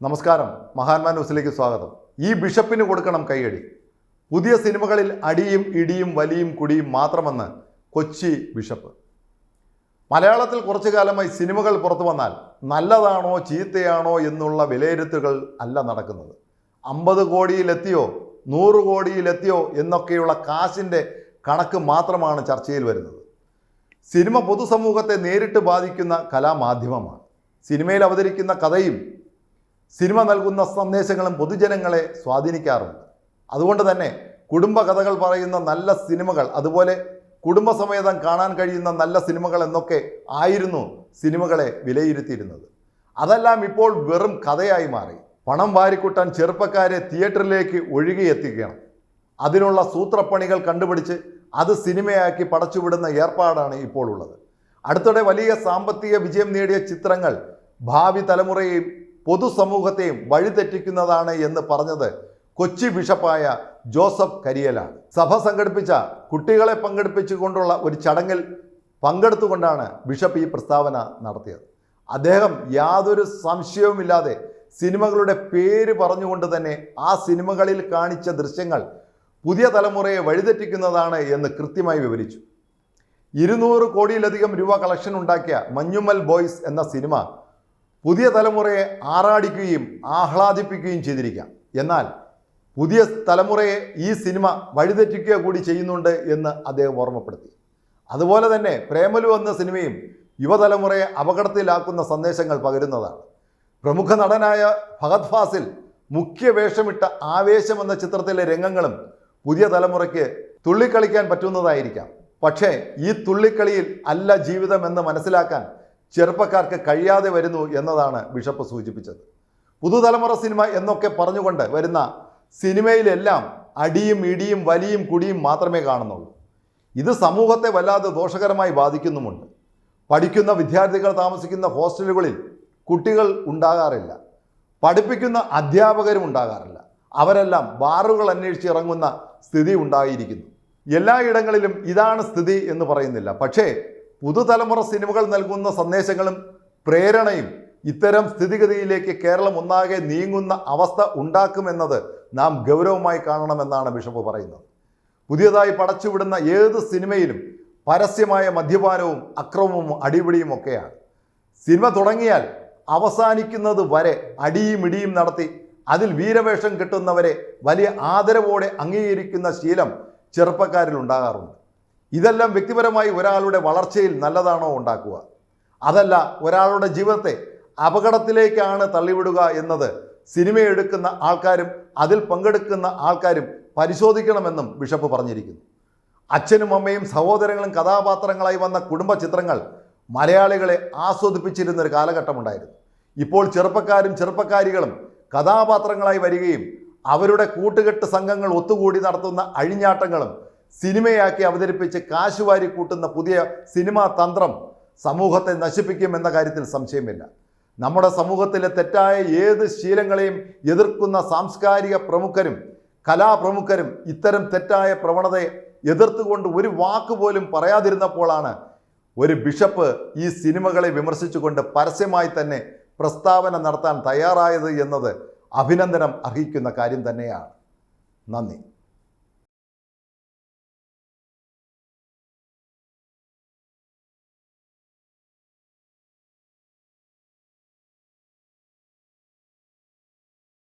നമസ്കാരം, മഹാന്മാ ന്യൂസിലേക്ക് സ്വാഗതം. ഈ ബിഷപ്പിന് കൊടുക്കണം കൈയടി. പുതിയ സിനിമകളിൽ അടിയും ഇടിയും വലിയും കുടിയും മാത്രമെന്ന് കൊച്ചി ബിഷപ്പ്. മലയാളത്തിൽ കുറച്ചു കാലമായി സിനിമകൾ പുറത്തു വന്നാൽ നല്ലതാണോ ചീത്തയാണോ എന്നുള്ള വിലയിരുത്തലുകൾ അല്ല നടക്കുന്നത്. 50 കോടിയിലെത്തിയോ 100 കോടിയിലെത്തിയോ എന്നൊക്കെയുള്ള കാശിൻ്റെ കണക്ക് മാത്രമാണ് ചർച്ചയിൽ വരുന്നത്. സിനിമ പൊതുസമൂഹത്തെ നേരിട്ട് ബാധിക്കുന്ന കലാമാധ്യമമാണ്. സിനിമയിൽ അവതരിക്കുന്ന കഥയും സിനിമ നൽകുന്ന സന്ദേശങ്ങളും പൊതുജനങ്ങളെ സ്വാധീനിക്കാറുണ്ട്. അതുകൊണ്ട് തന്നെ കുടുംബകഥകൾ പറയുന്ന നല്ല സിനിമകൾ, അതുപോലെ കുടുംബസമേതം കാണാൻ കഴിയുന്ന നല്ല സിനിമകൾ എന്നൊക്കെ ആയിരുന്നു സിനിമകളെ വിലയിരുത്തിയിരുന്നത്. അതെല്ലാം ഇപ്പോൾ വെറും കഥയായി മാറി. പണം വാരിക്കൂട്ടാൻ ചെറുപ്പക്കാരെ തിയേറ്ററിലേക്ക് ഒഴുകിയെത്തിക്കണം. അതിനുള്ള സൂത്രപ്പണികൾ കണ്ടുപിടിച്ച് അത് സിനിമയാക്കി പടച്ചുവിടുന്ന ഏർപ്പാടാണ് ഇപ്പോൾ ഉള്ളത്. അടുത്തിടെ വലിയ സാമ്പത്തിക വിജയം നേടിയ ചിത്രങ്ങൾ ഭാവി തലമുറയെയും പൊതുസമൂഹത്തെയും വഴിതെറ്റിക്കുന്നതാണ് എന്ന് പറഞ്ഞത് കൊച്ചി ബിഷപ്പായ ജോസഫ് കരിയലാണ്. സഭ സംഘടിപ്പിച്ച കുട്ടികളെ പങ്കെടുപ്പിച്ചുകൊണ്ടുള്ള ഒരു ചടങ്ങിൽ പങ്കെടുത്തുകൊണ്ടാണ് ബിഷപ്പ് ഈ പ്രസ്താവന നടത്തിയത്. അദ്ദേഹം യാതൊരു സംശയവുമില്ലാതെ സിനിമകളുടെ പേര് പറഞ്ഞുകൊണ്ട് തന്നെ ആ സിനിമകളിൽ കാണിച്ച ദൃശ്യങ്ങൾ പുതിയ തലമുറയെ വഴിതെറ്റിക്കുന്നതാണ് എന്ന് കൃത്യമായി വിവരിച്ചു. 200 കോടിയിലധികം രൂപ കളക്ഷൻ ഉണ്ടാക്കിയ മഞ്ഞുമ്മൽ ബോയ്സ് എന്ന സിനിമ പുതിയ തലമുറയെ ആറാടിക്കുകയും ആഹ്ലാദിപ്പിക്കുകയും ചെയ്തിരിക്കാം. എന്നാൽ പുതിയ തലമുറയെ ഈ സിനിമ വഴിതെറ്റിക്കുക കൂടി ചെയ്യുന്നുണ്ട് എന്ന് അദ്ദേഹം ഓർമ്മപ്പെടുത്തി. അതുപോലെ തന്നെ പ്രേമലു എന്ന സിനിമയും യുവതലമുറയെ അപകടത്തിലാക്കുന്ന സന്ദേശങ്ങൾ പകരുന്നതാണ്. പ്രമുഖ നടനായ ഫഹദ് ഫാസിൽ മുഖ്യ വേഷമിട്ട ആവേശം എന്ന ചിത്രത്തിലെ രംഗങ്ങളും പുതിയ തലമുറയ്ക്ക് തുള്ളിക്കളിക്കാൻ പറ്റുന്നതായിരിക്കാം. പക്ഷേ ഈ തുള്ളിക്കളിയിൽ അല്ല ജീവിതം എന്ന് മനസ്സിലാക്കാൻ ചെറുപ്പക്കാർക്ക് കഴിയാതെ വരുന്നു എന്നതാണ് ബിഷപ്പ് സൂചിപ്പിച്ചത്. പുതുതലമുറ സിനിമ എന്നൊക്കെ പറഞ്ഞുകൊണ്ട് വരുന്ന സിനിമയിലെല്ലാം അടിയും ഇടിയും വലിയും കുടിയും മാത്രമേ കാണുന്നുള്ളൂ. ഇത് സമൂഹത്തെ വല്ലാതെ ദോഷകരമായി ബാധിക്കുന്നുമുണ്ട്. പഠിക്കുന്ന വിദ്യാർത്ഥികൾ താമസിക്കുന്ന ഹോസ്റ്റലുകളിൽ കുട്ടികൾ ഉണ്ടാകാറില്ല. പഠിപ്പിക്കുന്ന അധ്യാപകരും ഉണ്ടാകാറില്ല. അവരെല്ലാം ബാറുകൾ അന്വേഷിച്ച് ഇറങ്ങുന്ന സ്ഥിതി ഉണ്ടായിരിക്കുന്നു. എല്ലായിടങ്ങളിലും ഇതാണ് സ്ഥിതി എന്ന് പറയുന്നില്ല. പക്ഷേ പുതുതലമുറ സിനിമകൾ നൽകുന്ന സന്ദേശങ്ങളും പ്രേരണയും ഇത്തരം സ്ഥിതിഗതിയിലേക്ക് കേരളം ഒന്നാകെ നീങ്ങുന്ന അവസ്ഥ ഉണ്ടാക്കുമെന്നത് നാം ഗൗരവമായി കാണണമെന്നാണ് ബിഷപ്പ് പറയുന്നത്. പുതിയതായി പടച്ചുവിടുന്ന ഏത് സിനിമയിലും പരസ്യമായ മദ്യപാനവും അക്രമവും അടിപിടിയും ഒക്കെയാണ്. സിനിമ തുടങ്ങിയാൽ അവസാനിക്കുന്നത് വരെ അടിയും ഇടിയും നടത്തി അതിൽ വീരവേഷം കെട്ടുന്നവരെ വലിയ ആദരവോടെ അംഗീകരിക്കുന്ന ശീലം ചെറുപ്പക്കാരിൽ ഉണ്ടാകാറുണ്ട്. ഇതെല്ലാം വ്യക്തിപരമായി ഒരാളുടെ വളർച്ചയിൽ നല്ലതാണോ ഉണ്ടാക്കുക? അതല്ല, ഒരാളുടെ ജീവിതത്തെ അപകടത്തിലേക്കാണ് തള്ളിവിടുക എന്നത് സിനിമയെടുക്കുന്ന ആൾക്കാരും അതിൽ പങ്കെടുക്കുന്ന ആൾക്കാരും പരിശോധിക്കണമെന്നും ബിഷപ്പ് പറഞ്ഞിരിക്കുന്നു. അച്ഛനും അമ്മയും സഹോദരങ്ങളും കഥാപാത്രങ്ങളായി വന്ന കുടുംബ ചിത്രങ്ങൾ മലയാളികളെ ആസ്വദിപ്പിച്ചിരുന്നൊരു കാലഘട്ടമുണ്ടായിരുന്നു. ഇപ്പോൾ ചെറുപ്പക്കാരും ചെറുപ്പക്കാരികളും കഥാപാത്രങ്ങളായി വരികയും അവരുടെ കൂട്ടുകെട്ട് സംഘങ്ങൾ ഒത്തുകൂടി നടത്തുന്ന അഴിഞ്ഞാട്ടങ്ങളും സിനിമയാക്കി അവതരിപ്പിച്ച് കാശുവാരി കൂട്ടുന്ന പുതിയ സിനിമാ തന്ത്രം സമൂഹത്തെ നശിപ്പിക്കുമെന്ന കാര്യത്തിൽ സംശയമില്ല. നമ്മുടെ സമൂഹത്തിലെ തെറ്റായ ഏത് ശീലങ്ങളെയും എതിർക്കുന്ന സാംസ്കാരിക പ്രമുഖരും കലാപ്രമുഖരും ഇത്തരം തെറ്റായ പ്രവണതയെ എതിർത്തുകൊണ്ട് ഒരു വാക്കുപോലും പറയാതിരുന്നപ്പോഴാണ് ഒരു ബിഷപ്പ് ഈ സിനിമകളെ വിമർശിച്ചുകൊണ്ട് പരസ്യമായി തന്നെ പ്രസ്താവന നടത്താൻ തയ്യാറായത് എന്നത് അഭിനന്ദനം അർഹിക്കുന്ന കാര്യം തന്നെയാണ്. നന്ദി.